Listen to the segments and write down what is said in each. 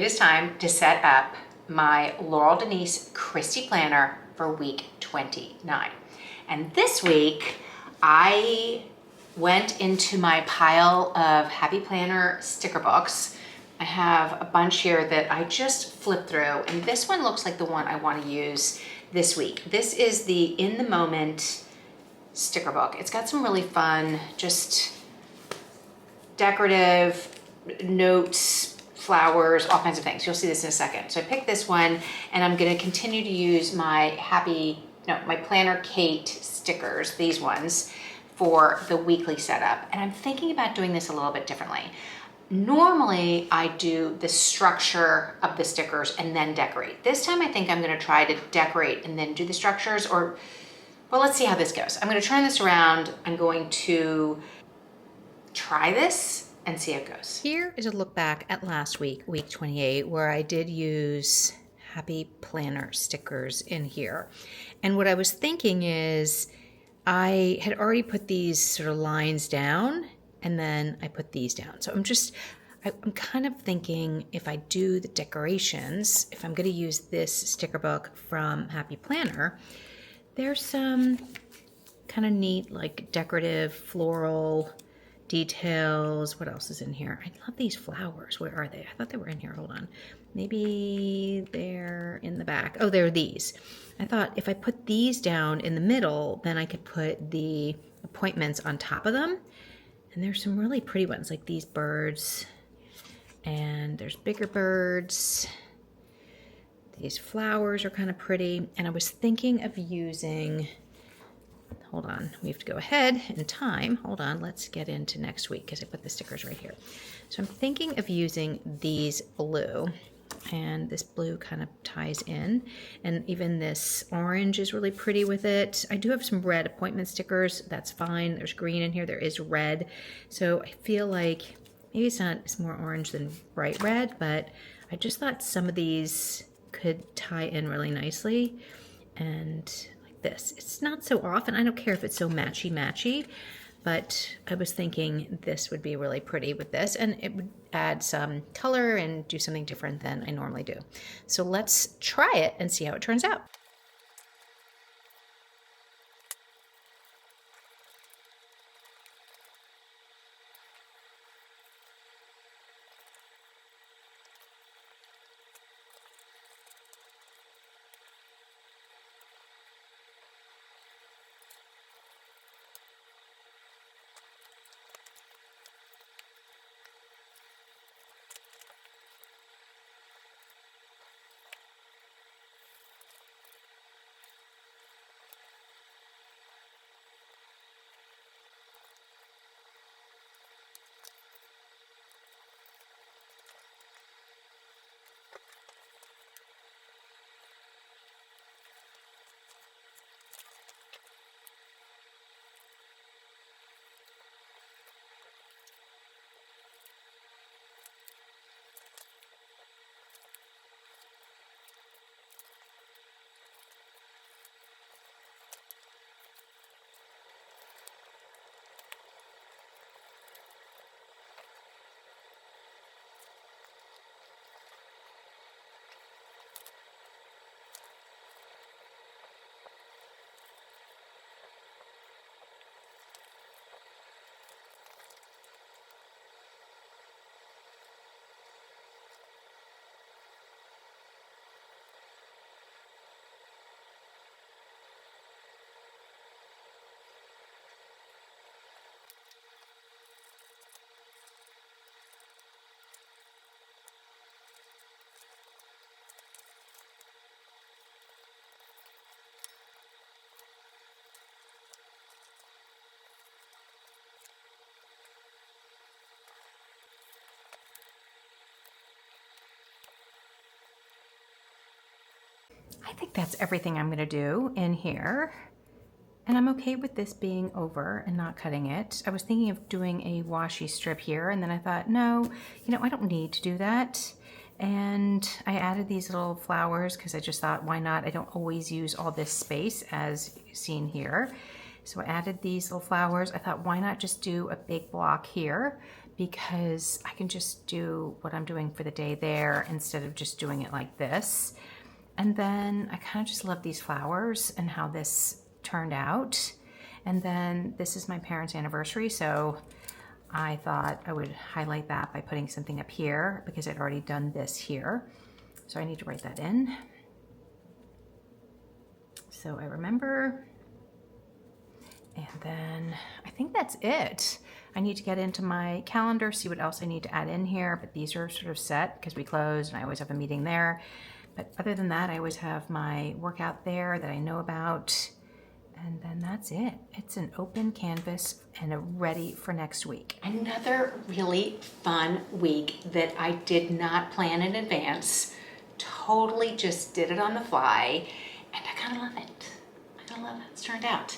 is time to set up my Laurel Denise Kristy planner for week 29. And this week, I went into my pile of Happy Planner sticker books. I have a bunch here that I just flipped through, and this one looks like the one I want to use this week. This is the In the Moment sticker book. It's got some really fun, just decorative notes, flowers, all kinds of things. You'll see this in a second. So I picked this one, and I'm going to continue to use my my Planner Kate stickers, these ones, for the weekly setup. And I'm thinking about doing this a little bit differently. Normally, I do the structure of the stickers and then decorate. This time, I think I'm going to try to decorate and then do the structures, well, let's see how this goes. I'm going to turn this around. I'm going to try this and see how it goes. Here is a look back at last week, week 28, where I did use Happy Planner stickers in here. And what I was thinking is I had already put these sort of lines down, and then I put these down. So I'm kind of thinking, if I do the decorations, if I'm going to use this sticker book from Happy Planner, there's some kind of neat, like decorative floral details. What else is in here? I love these flowers. Where are they? I thought they were in here. Hold on. Maybe they're in the back. Oh, they're these. I thought if I put these down in the middle, then I could put the appointments on top of them. And there's some really pretty ones, like these birds. And there's bigger birds. These flowers are kind of pretty. And I was thinking of using, hold on, we have to go ahead in time. Hold on, let's get into next week because I put the stickers right here. So I'm thinking of using these blue, and this blue kind of ties in, and even this orange is really pretty with it. I do have some red appointment stickers. That's fine. There's green in here. There is red. So I feel like maybe it's more orange than bright red, but I just thought some of these could tie in really nicely. And this. It's not so often. I don't care if it's so matchy, but I was thinking this would be really pretty with this, and it would add some color and do something different than I normally do. So let's try it and see how it turns out. I think that's everything I'm going to do in here. And I'm okay with this being over and not cutting it. I was thinking of doing a washi strip here, and then I thought, no, I don't need to do that. And I added these little flowers because I just thought, why not? I don't always use all this space as seen here. So I added these little flowers. I thought, why not just do a big block here? because I can just do what I'm doing for the day there instead of just doing it like this. And then I kind of just love these flowers and how this turned out. And then this is my parents' anniversary, so I thought I would highlight that by putting something up here because I'd already done this here. So I need to write that in. So I remember. And then I think that's it. I need to get into my calendar, see what else I need to add in here, but these are sort of set because we close and I always have a meeting there. But other than that, I always have my workout there that I know about. And then that's it. It's an open canvas and ready for next week. Another really fun week that I did not plan in advance. Totally just did it on the fly. And I kind of love it. I kind of love how it's turned out.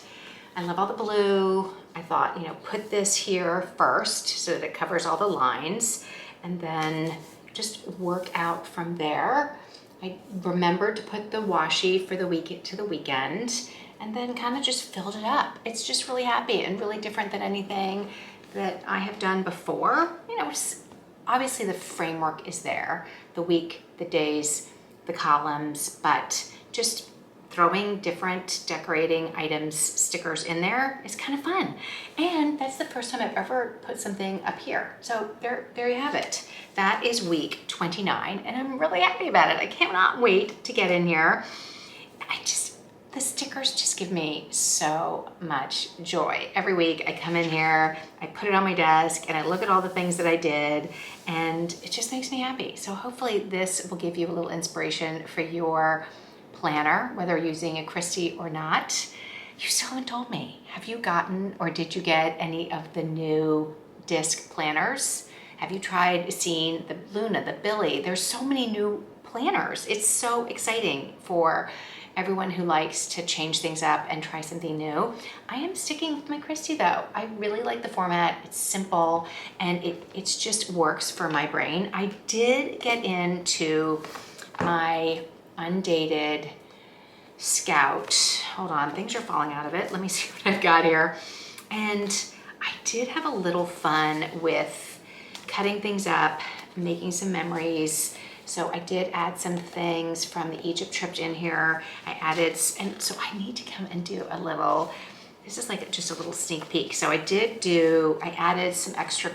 I love all the blue. I thought, put this here first so that it covers all the lines and then just work out from there. I remembered to put the washi for the week to the weekend and then kind of just filled it up. It's just really happy and really different than anything that I have done before. Obviously the framework is there, the week, the days, the columns, but just throwing different decorating items, stickers in there is kind of fun. And that's the first time I've ever put something up here. So there you have it. That is week 29 and I'm really happy about it. I cannot wait to get in here. The stickers just give me so much joy. Every week I come in here, I put it on my desk and I look at all the things that I did and it just makes me happy. So hopefully this will give you a little inspiration for your planner, whether you're using a Kristy or not. You still haven't told me, have you gotten or did you get any of the new disc planners? Have you tried seeing the Luna, the Billy? There's so many new planners. It's so exciting for everyone who likes to change things up and try something new. I am sticking with my Kristy though. I really like the format. It's simple and it just works for my brain. I did get into my undated Scout. Hold on, things are falling out of it. Let me see what I've got here. And I did have a little fun with cutting things up, making some memories. So I did add some things from the Egypt trip in here. I added, and so I need to come and do a little, this is like just a little sneak peek. So I added some extra,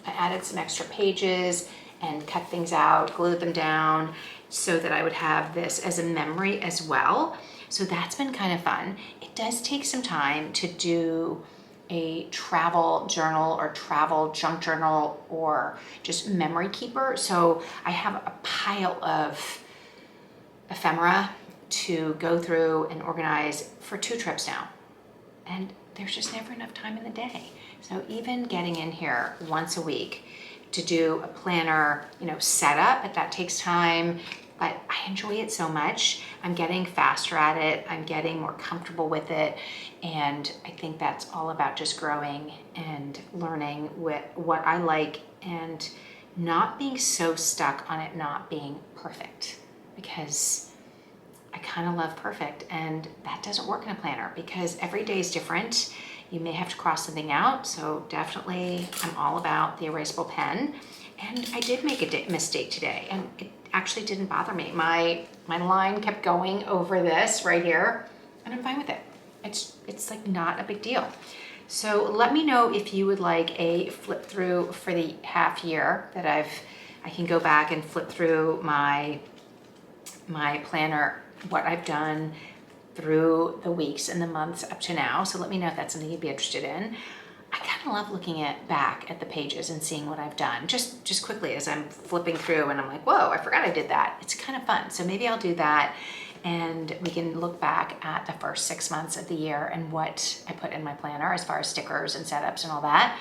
I added some extra pages and cut things out, glued them down so that I would have this as a memory as well. So that's been kind of fun. It does take some time to do a travel journal or travel junk journal or just memory keeper. So I have a pile of ephemera to go through and organize for 2 trips now. And there's just never enough time in the day. So even getting in here once a week to do a planner, setup, that takes time, but I enjoy it so much. I'm getting faster at it. I'm getting more comfortable with it. And I think that's all about just growing and learning what I like and not being so stuck on it not being perfect, because I kind of love perfect and that doesn't work in a planner because every day is different. You may have to cross something out. So definitely I'm all about the erasable pen. And I did make a mistake today and it actually didn't bother me. My line kept going over this right here and I'm fine with it. It's like not a big deal. So let me know if you would like a flip through for the half year that I can go back and flip through my planner, what I've done through the weeks and the months up to now. So let me know if that's something you'd be interested in. I kind of love looking back at the pages and seeing what I've done just quickly as I'm flipping through and I'm like, whoa, I forgot I did that. It's kind of fun. So maybe I'll do that and we can look back at the first 6 months of the year and what I put in my planner as far as stickers and setups and all that.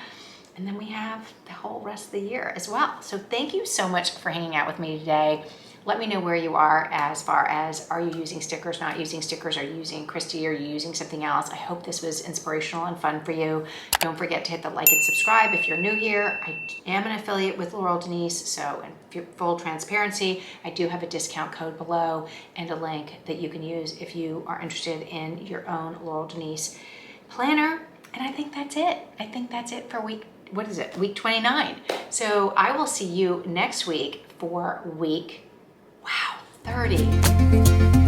And then we have the whole rest of the year as well. So thank you so much for hanging out with me today. Let me know where you are as far as, are you using stickers, not using stickers? Are you using Kristy? Are you using something else? I hope this was inspirational and fun for you. Don't forget to hit the like and subscribe if you're new here. I am an affiliate with Laurel Denise, so in full transparency, I do have a discount code below and a link that you can use if you are interested in your own Laurel Denise planner. And I think that's it. I think that's it for week what is it, week 29. So I will see you next week for week, wow, 30.